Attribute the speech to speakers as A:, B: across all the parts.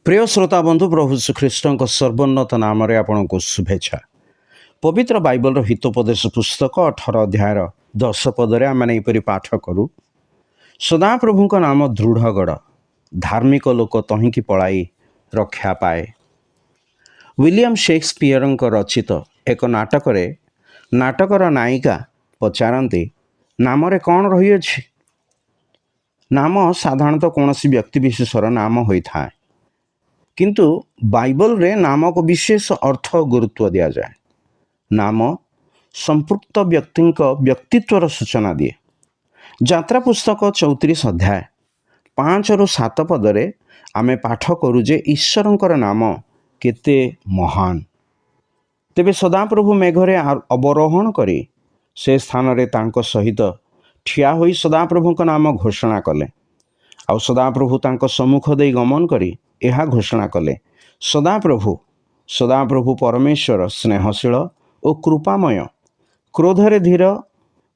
A: प्रिय श्रोता बंधु प्रभु श्रीख्रीष्ट सर्वोन्नत नाम आपको शुभेच्छा। पवित्र बाइबल हितोपदेश पुस्तक 18 अध्याय 10 पदरे आम यहपरी पाठ करूँ। सदाप्रभु नाम दृढ़गढ़, धार्मिक लोक तहिंकी पलाई रक्षा पाए। विलियम शेक्सपियर रचित एक नाटकर नायिका पचारती नामरे कौन रही? नाम साधारणतः कौन सी व्यक्ति विशेषर नाम होता है, किंतु बाइबल रे नाम को विशेष अर्थ गुरुत्व दिया जाए। नाम संपृक्त व्यक्ति व्यक्तित्वर सूचना दिए। यात्रा पुस्तक 34 अध्याय 5 ରୁ 7 पदरे आमे पाठ करू जे ईश्वरंकर नाम केते महान। तेबे सदाप्रभु मेघरे अवरोहण करी से स्थान रे तांको सहित ठिया होई सदाप्रभु नाम घोषणा कले। आउ सदाप्रभु तांको सम्मुख दे गमन करी यह घोषणा कले, सदाप्रभु परमेश्वर स्नेहशील और कृपामय, क्रोधरे धीर,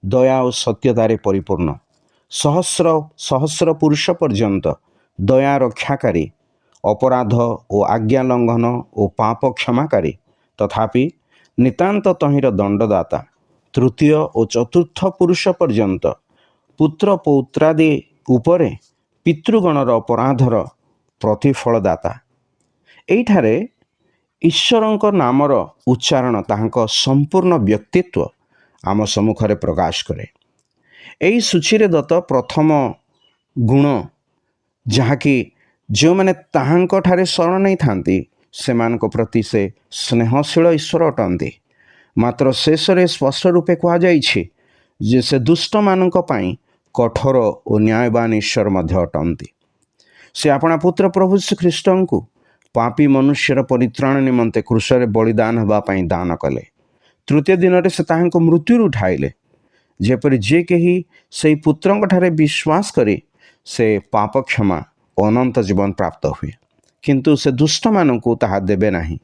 A: दया और सत्यतारे परिपूर्ण, सहस्र सहस्र पुरुष पर्यंत दया रक्षाकारी, अपराध और आज्ञा लंघन और पाप क्षमाकारी, तथापि नितांत तहिर दंडदाता, तृतीय और चतुर्थ पुरुष पर्यंत पुत्र पौत्रादि उपरे पितृगणर अपराधर प्रतिफलदाता। एठारे ईश्वरंकर नामर उच्चारण ताहांक संपूर्ण व्यक्तित्व आम सम्मुखरे प्रकाश करे। एई सूची दत्त प्रथम गुण जहाँकि जो मैंने ताहांक ठारे शरण नहीं थांती सेमानक प्रति से स्नेहशील ईश्वर अटंती। मात्र शेष रे स्पष्ट रूपे कहा जाइछि जे से दुष्ट मानक पई कठोर और न्यायवान ईश्वर मध्य अटंती। से अपना पुत्र प्रभु श्रीख्रीष्ट को पापी मनुष्यर परित्राण निमंते क्रूसरे बलिदान होगापाई दान कले। तृतीय दिन में से ताहांको मृत्यु उठाइले, जेपरि जे कही से पुत्रंक ठारे विश्वास करी से पाप क्षमा अनंत जीवन प्राप्त हुए। किंतु से दुष्ट मानू ताहा देबे नाही,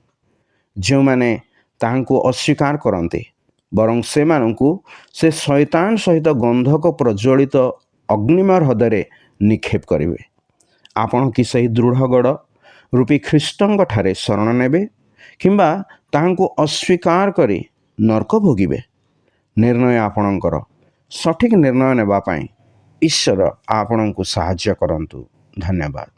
A: जो माने ताहांको अस्वीकार करते, बरं से मानू से शैतान सहित गंधक प्रज्वलित अग्निमय हृदय निक्षेप करेंगे। आपण कि सही दृढ़गढ़ रूपी ख्रीष्टंक ठारे शरण नेबे किंबा ताहांको अस्वीकार करी नरक भोगिबे? निर्णय आपणकर। सठिक निर्णय नेबा पाई ईश्वर आपणको सहाय्य करंतु। धन्यवाद।